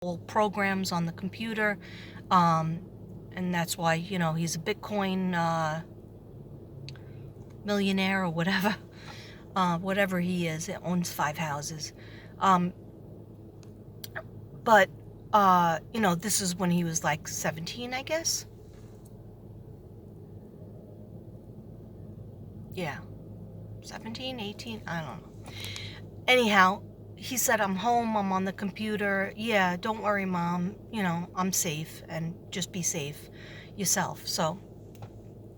all programs on the computer, and that's why he's a Bitcoin millionaire or whatever. Whatever he is, it owns 5 houses. But this is when he was like 17, I guess. Yeah, 17, 18, I don't know. Anyhow, he said, I'm home, I'm on the computer. Yeah, don't worry, Mom. I'm safe, and just be safe yourself. So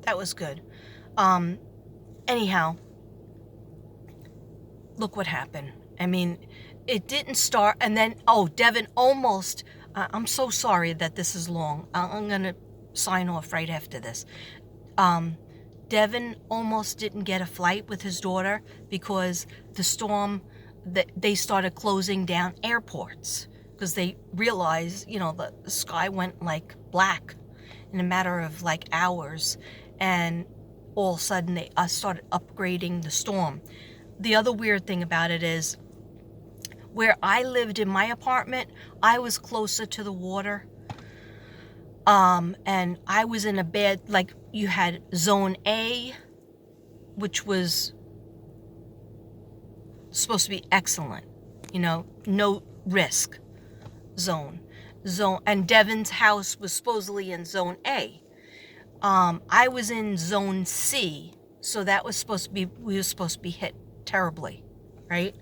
that was good. Anyhow, look what happened. I mean, it didn't start, and then, Devin almost, I'm so sorry that this is long. I'm going to sign off right after this. Devin almost didn't get a flight with his daughter because the storm, they started closing down airports because they realized, the sky went like black in a matter of like hours, and all of a sudden they started upgrading the storm. The other weird thing about it is where I lived in my apartment, I was closer to the water. And I was in a bed, like you had zone A, which was supposed to be excellent, no risk zone. And Devin's house was supposedly in zone A. I was in zone C, so that was we were supposed to be hit terribly, right?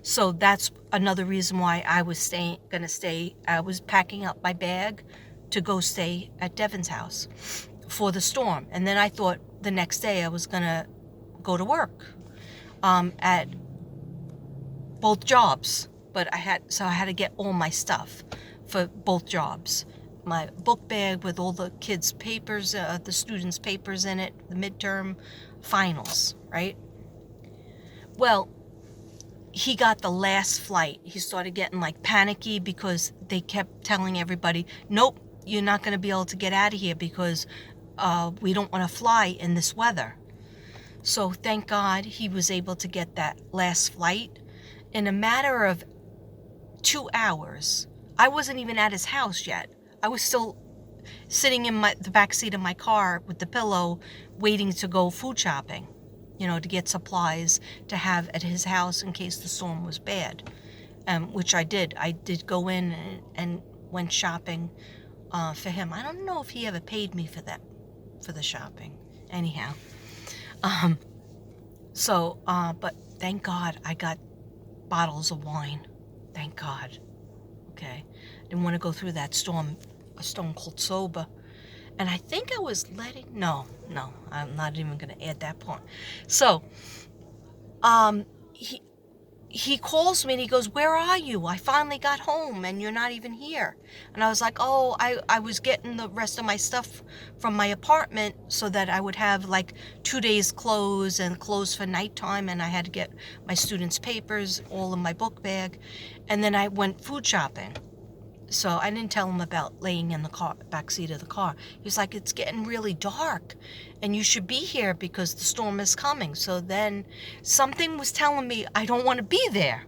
So that's another reason why I was I was packing up my bag to go stay at Devin's house for the storm. And then I thought the next day I was gonna go to work at both jobs, but I had to get all my stuff for both jobs. My book bag with all the kids' papers, the students' papers in it, the midterm finals, right? Well, he got the last flight. He started getting like panicky because they kept telling everybody, nope, you're not going to be able to get out of here because we don't want to fly in this weather. So thank God he was able to get that last flight. In a matter of 2 hours, I wasn't even at his house yet. I was still sitting in the back seat of my car with the pillow waiting to go food shopping, to get supplies to have at his house in case the storm was bad, which I did. I did go in and went shopping for him. I don't know if he ever paid me for the shopping. Anyhow, but thank God I got bottles of wine. Thank God. Okay. Didn't want to go through that storm, a stone cold sober. And I think I was no, I'm not even going to add that point. So, he calls me and he goes, where are you? I finally got home and you're not even here. And I was like, I was getting the rest of my stuff from my apartment so that I would have like 2 days clothes and clothes for nighttime. And I had to get my students' papers all in my book bag. And then I went food shopping. So I didn't tell him about laying in the back seat of the car. He was like, it's getting really dark and you should be here because the storm is coming. So then something was telling me I don't want to be there.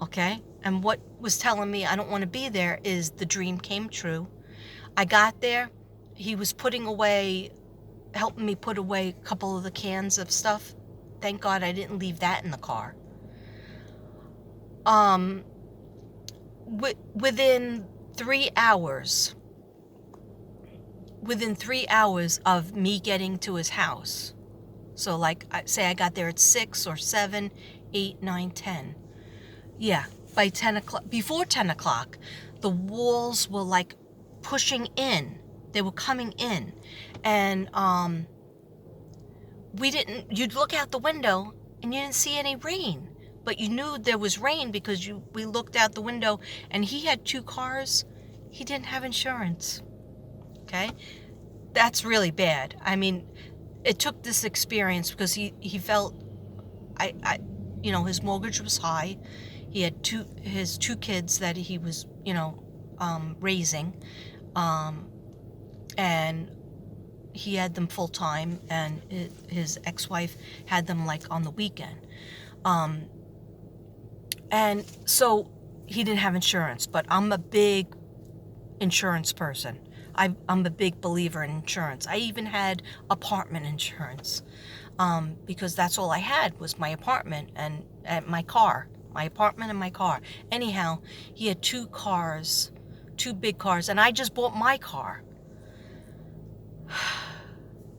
Okay? And what was telling me I don't want to be there is the dream came true. I got there. He was helping me put away a couple of the cans of stuff. Thank God I didn't leave that in the car. Within 3 hours of me getting to his house, so like say I got there at 6 or 7, 8, 9, 10, yeah, by 10 o'clock, before 10 o'clock, the walls were like pushing in, they were coming in, and you'd look out the window and you didn't see any rain. But you knew there was rain because we looked out the window and he had 2 cars. He didn't have insurance. Okay? That's really bad. I mean, it took this experience because he felt, his mortgage was high. He had his 2 kids that he was, raising. And he had them full time and his ex-wife had them like on the weekend. And so he didn't have insurance, but I'm a big insurance person. I'm a big believer in insurance. I even had apartment insurance, because that's all I had was my apartment and my car. My apartment and my car. Anyhow, he had 2 cars, 2 big cars, and I just bought my car.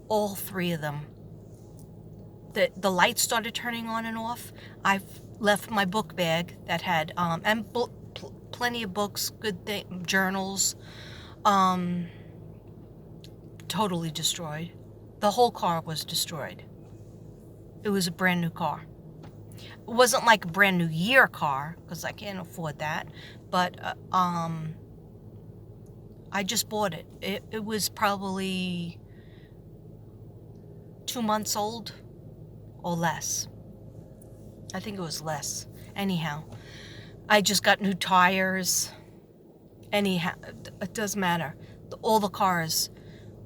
All 3 of them. The lights started turning on and off. I've left my book bag that had plenty of books, journals, totally destroyed. The whole car was destroyed. It was a brand new car. It wasn't like a brand new year car, because I can't afford that, but I just bought it. It was probably 2 months old or less. I think it was less. Anyhow, I just got new tires. Anyhow, it doesn't matter. All the cars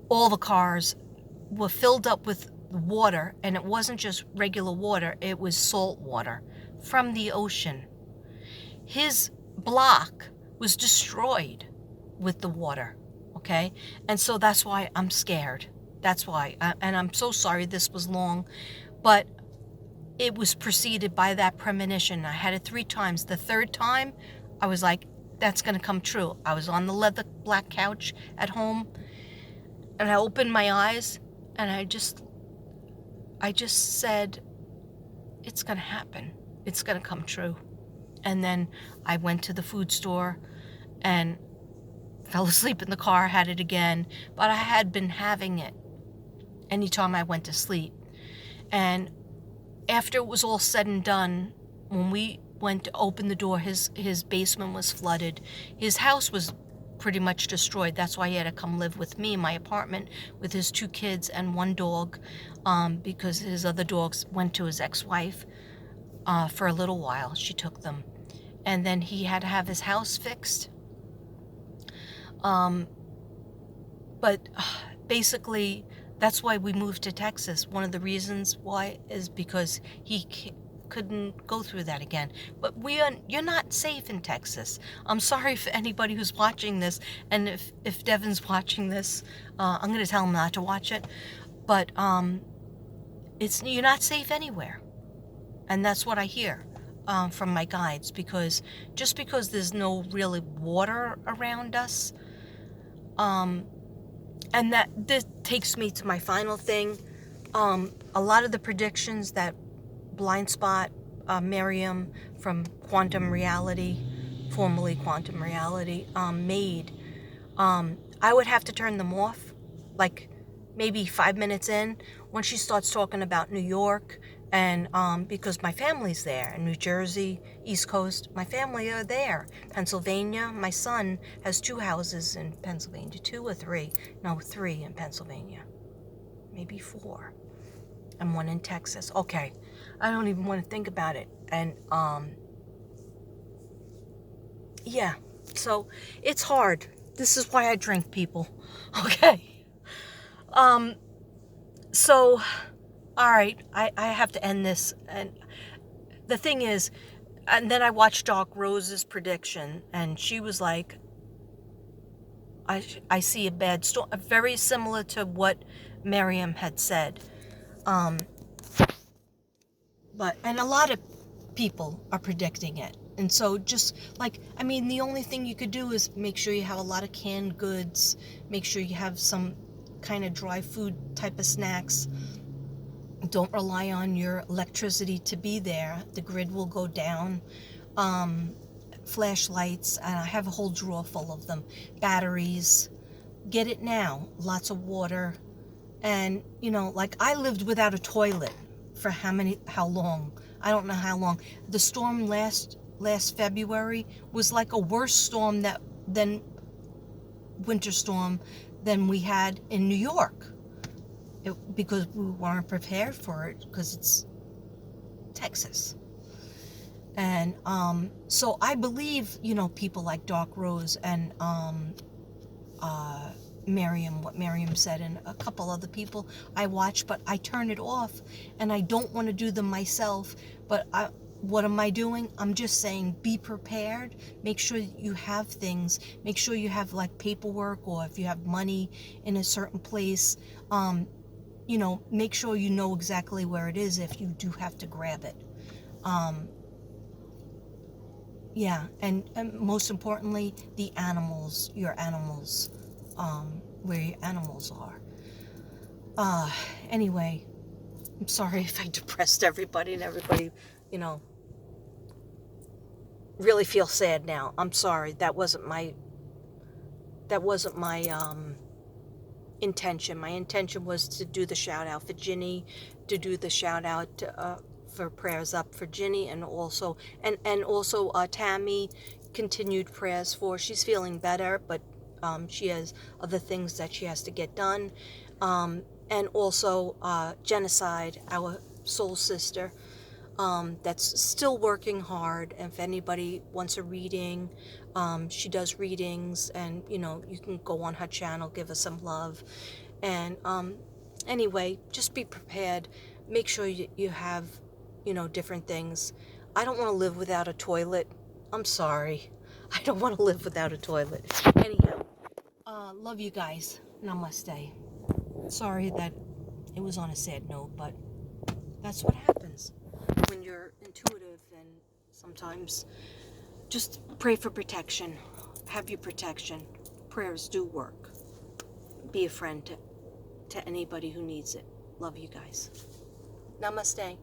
were filled up with water, and it wasn't just regular water, it was salt water from the ocean. His block was destroyed with the water, okay? And so that's why I'm scared. That's why. And I'm so sorry this was long, but it was preceded by that premonition. I had it 3 times. The 3rd time, I was like, that's going to come true. I was on the leather black couch at home, and I opened my eyes, and I just said, it's going to happen. It's going to come true. And then I went to the food store and fell asleep in the car, had it again. But I had been having it anytime I went to sleep. And after it was all said and done, when we went to open the door, his basement was flooded. His house was pretty much destroyed. That's why he had to come live with me in my apartment with his 2 kids and 1 dog, because his other dogs went to his ex-wife for a little while. She took them. And then he had to have his house fixed. But basically, that's why we moved to Texas. One of the reasons why is because he couldn't go through that again. But you're not safe in Texas. I'm sorry for anybody who's watching this, and if Devin's watching this, I'm going to tell him not to watch it. But you're not safe anywhere, and that's what I hear from my guides. Because just because there's no really water around us, and this takes me to my final thing. A lot of the predictions that Blind Spot, Miriam from Quantum Reality, formerly Quantum Reality, made, I would have to turn them off, like maybe 5 minutes in, when she starts talking about New York, and because my family's there, in New Jersey, East Coast, my family are there. Pennsylvania, my son has 2 houses in Pennsylvania, 2 or 3, no, 3 in Pennsylvania, maybe 4, and 1 in Texas. Okay, I don't even want to think about it. And yeah, so it's hard. This is why I drink, people. Okay. So, all right, I have to end this. And the thing is, and then I watched Dark Rose's prediction, and she was like, I see a bad storm, very similar to what Miriam had said. And a lot of people are predicting it. And so just like, I mean, the only thing you could do is make sure you have a lot of canned goods, make sure you have some kind of dry food type of snacks. Don't rely on your electricity to be there. The grid will go down. Flashlights, and I have a whole drawer full of them. Batteries. Get it now. Lots of water. And, like I lived without a toilet for how long? I don't know how long. The storm last February was like a worse storm than winter storm than we had in New York. Because we weren't prepared for it, because it's Texas. And so I believe, people like Dark Rose and Miriam, what Miriam said, and a couple other people I watch, but I turn it off, and I don't want to do them myself. But what am I doing? I'm just saying be prepared. Make sure you have things. Make sure you have like paperwork, or if you have money in a certain place, make sure you know exactly where it is if you do have to grab it. Yeah, and most importantly, the animals, your animals, where your animals are. Anyway, I'm sorry if I depressed everybody and everybody, you know, really feel sad now. I'm sorry. That wasn't my intention. My intention was to do the shout out for Ginny, to do the shout out for prayers up for Ginny, and also Tammy, continued prayers for. She's feeling better, but she has other things that she has to get done, and also Genocide, our soul sister. That's still working hard. And if anybody wants a reading, she does readings, and you can go on her channel, give her some love. And anyway, just be prepared. Make sure you have different things. I don't want to live without a toilet. I'm sorry. I don't want to live without a toilet. Anyhow, love you guys. Namaste. Sorry that it was on a sad note, but that's what happens when you're intuitive. And sometimes just pray for protection. Have your protection. Prayers do work. Be a friend to anybody who needs it. Love you guys. Namaste.